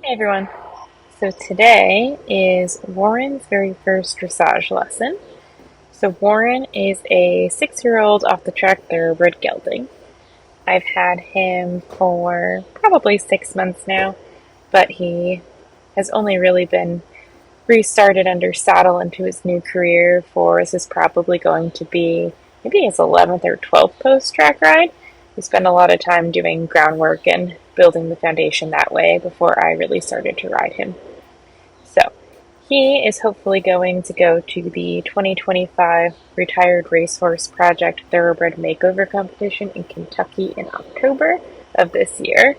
Hey everyone. So today is Warren's very first dressage lesson. So Warren is a 6-year-old off-the-track thoroughbred gelding. I've had him for probably 6 months now, but he has only really been restarted under saddle into his new career for this is probably going to be maybe his 11th or 12th post-track ride. We spent a lot of time doing groundwork and building the foundation that way before I really started to ride him. So he is hopefully going to go to the 2025 Retired Racehorse Project Thoroughbred Makeover competition in Kentucky in October of this year.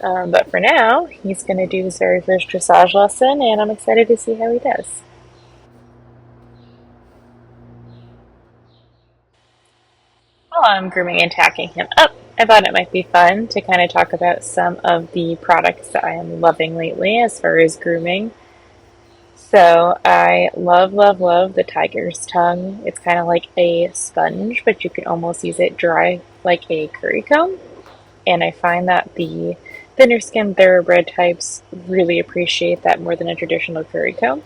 But for now, he's going to do his very first dressage lesson, and I'm excited to see how he does. While I'm grooming and tacking him up, I thought it might be fun to kind of talk about some of the products that I am loving lately as far as grooming. So I love, love, love the tiger's tongue. It's kind of like a sponge, but you can almost use it dry like a curry comb. And I find that the thinner skinned thoroughbred types really appreciate that more than a traditional curry comb.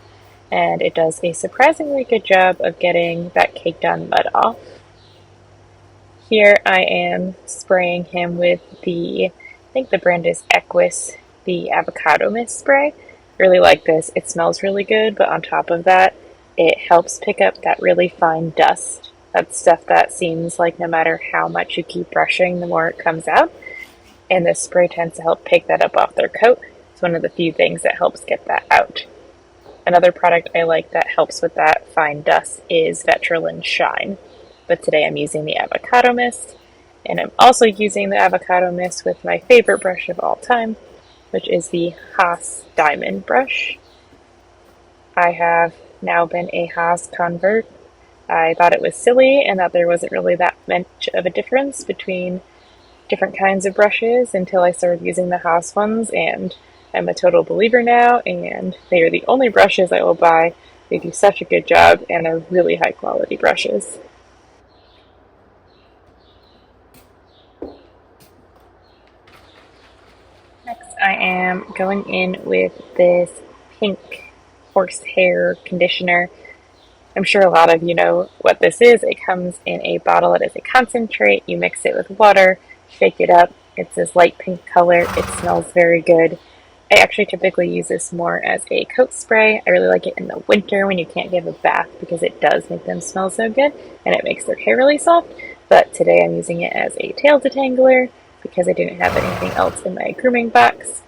And it does a surprisingly good job of getting that caked on mud off. Here I am spraying him with I think the brand is Equus, the avocado mist spray. Really like this. It smells really good, but on top of that, it helps pick up that really fine dust. That's stuff that seems like no matter how much you keep brushing, the more it comes out. And this spray tends to help pick that up off their coat. It's one of the few things that helps get that out. Another product I like that helps with that fine dust is Vetrolin Shine. But today I'm using the avocado mist. And I'm also using the avocado mist with my favorite brush of all time, which is the Haas Diamond brush. I have now been a Haas convert. I thought it was silly and that there wasn't really that much of a difference between different kinds of brushes until I started using the Haas ones, and I'm a total believer now, and they are the only brushes I will buy. They do such a good job and are really high quality brushes. Next, I am going in with this pink horsehair conditioner. I'm sure a lot of you know what this is. It comes in a bottle that is a concentrate. You mix it with water, shake it up. It's this light pink color. It smells very good. I actually typically use this more as a coat spray. I really like it in the winter when you can't give a bath because it does make them smell so good and it makes their hair really soft. But today I'm using it as a tail detangler because I didn't have anything else in my grooming box.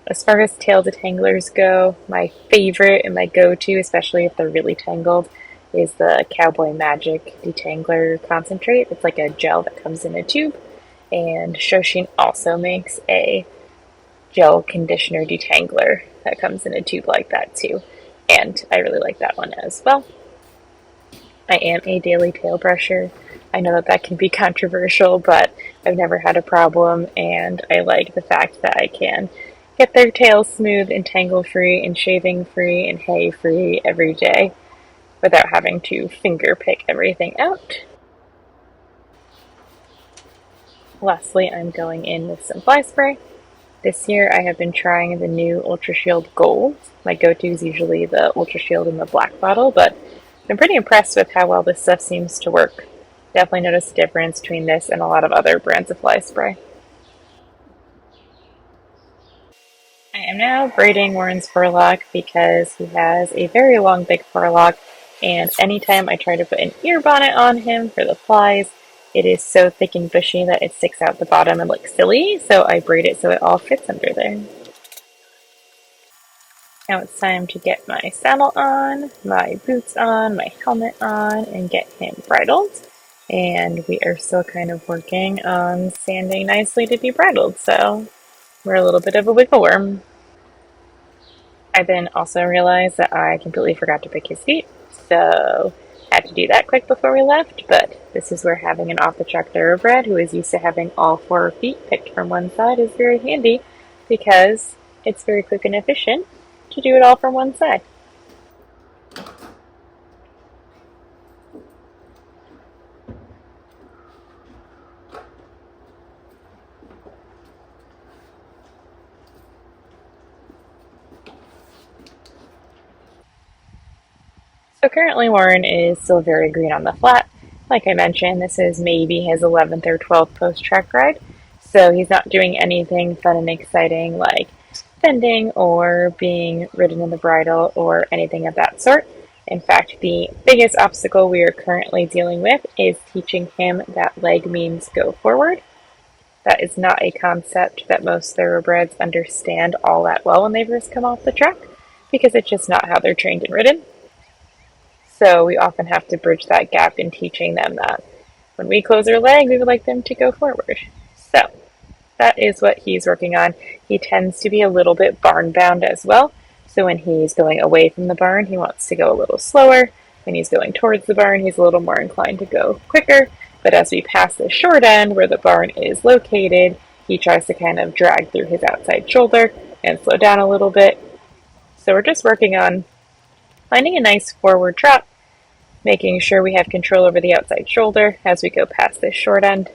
As far as tail detanglers go, my favorite and my go-to, especially if they're really tangled, is the Cowboy Magic Detangler Concentrate. It's like a gel that comes in a tube. And Shoshin also makes a gel conditioner detangler that comes in a tube like that too. And I really like that one as well. I am a daily tail brusher. I know that that can be controversial, but I've never had a problem, and I like the fact that I can get their tails smooth and tangle free and shaving free and hay free every day without having to finger pick everything out. Lastly, I'm going in with some fly spray. This year I have been trying the new Ultra Shield Gold. My go-to is usually the Ultra Shield in the black bottle, but I'm pretty impressed with how well this stuff seems to work. Definitely noticed a difference between this and a lot of other brands of fly spray. I am now braiding Warren's forelock because he has a very long, big forelock, and anytime I try to put an ear bonnet on him for the flies, it is so thick and bushy that it sticks out the bottom and looks silly, so I braid it so it all fits under there. Now it's time to get my saddle on, my boots on, my helmet on, and get him bridled. And we are still kind of working on sanding nicely to be bridled, so we're a little bit of a wiggle worm. I then also realized that I completely forgot to pick his feet, so I had to do that quick before we left, but this is where having an off-the-track thoroughbred who is used to having all 4 feet picked from one side is very handy because it's very quick and efficient to do it all from one side. So currently Warren is still very green on the flat. Like I mentioned, this is maybe his 11th or 12th post-track ride, so he's not doing anything fun and exciting like fending or being ridden in the bridle or anything of that sort. In fact, the biggest obstacle we are currently dealing with is teaching him that leg means go forward. That is not a concept that most thoroughbreds understand all that well when they first come off the track, because it's just not how they're trained and ridden. So we often have to bridge that gap in teaching them that when we close our leg, we would like them to go forward. So that is what he's working on. He tends to be a little bit barn bound as well. So when he's going away from the barn, he wants to go a little slower. When he's going towards the barn, he's a little more inclined to go quicker. But as we pass the short end where the barn is located, he tries to kind of drag through his outside shoulder and slow down a little bit. So we're just working on finding a nice forward trot, making sure we have control over the outside shoulder as we go past this short end,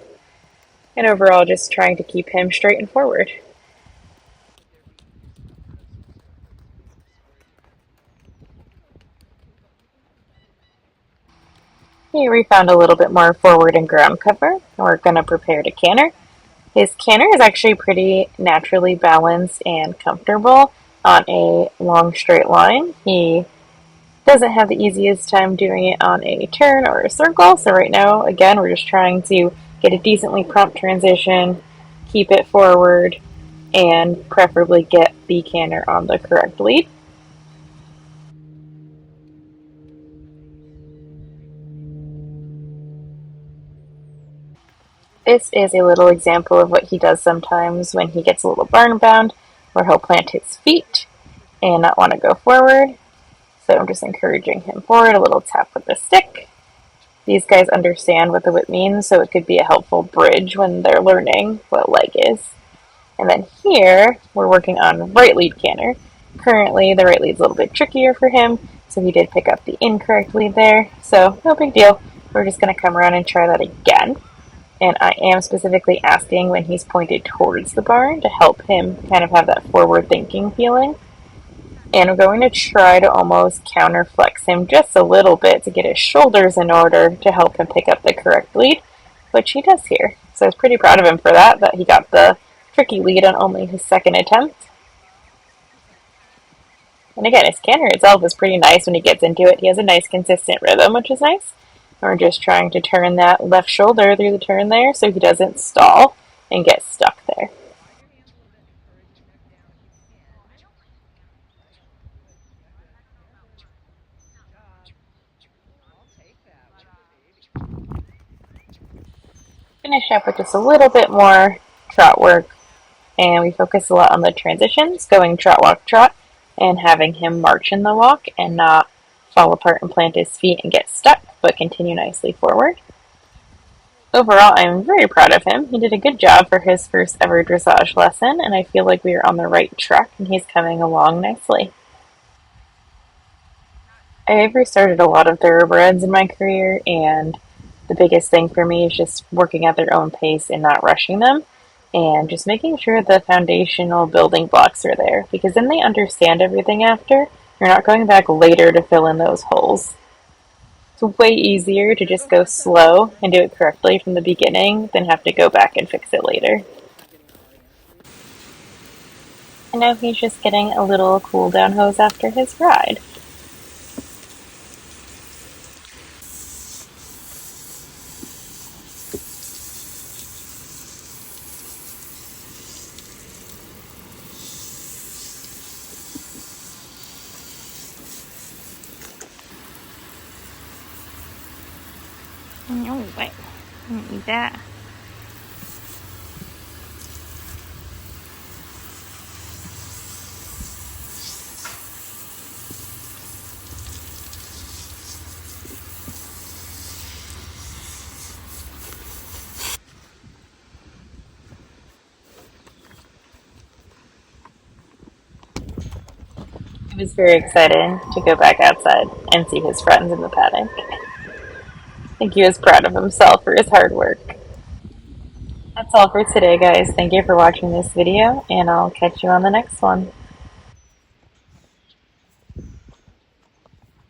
and overall just trying to keep him straight and forward. Here we found a little bit more forward and ground cover. We're going to prepare to canter. His canter is actually pretty naturally balanced and comfortable on a long straight line. He doesn't have the easiest time doing it on a turn or a circle, so right now, again, we're just trying to get a decently prompt transition, keep it forward, and preferably get the canter on the correct lead. This is a little example of what he does sometimes when he gets a little barn bound, where he'll plant his feet and not want to go forward. So I'm just encouraging him forward, a little tap with the stick. These guys understand what the whip means, so it could be a helpful bridge when they're learning what leg is. And then here, we're working on right lead canter. Currently, the right lead's a little bit trickier for him, so he did pick up the incorrect lead there. So no big deal. We're just going to come around and try that again. And I am specifically asking when he's pointed towards the barn to help him kind of have that forward thinking feeling. And I'm going to try to almost counter flex him just a little bit to get his shoulders in order to help him pick up the correct lead, which he does here. So I was pretty proud of him for that he got the tricky lead on only his second attempt. And again, his canter itself is pretty nice when he gets into it. He has a nice consistent rhythm, which is nice. We're just trying to turn that left shoulder through the turn there so he doesn't stall and get stuck there. Finish up with just a little bit more trot work, and we focus a lot on the transitions, going trot, walk, trot, and having him march in the walk and not fall apart and plant his feet and get stuck, but continue nicely forward. Overall, I'm very proud of him. He did a good job for his first ever dressage lesson, and I feel like we are on the right track and he's coming along nicely. I've restarted a lot of thoroughbreds in my career, and the biggest thing for me is just working at their own pace and not rushing them, and just making sure the foundational building blocks are there, because then they understand everything after. You're not going back later to fill in those holes. It's way easier to just go slow and do it correctly from the beginning than have to go back and fix it later. And now he's just getting a little cool down hose after his ride. No, wait. I don't need that. He was very excited to go back outside and see his friends in the paddock. I think he was proud of himself for his hard work. That's all for today, guys. Thank you for watching this video, and I'll catch you on the next one.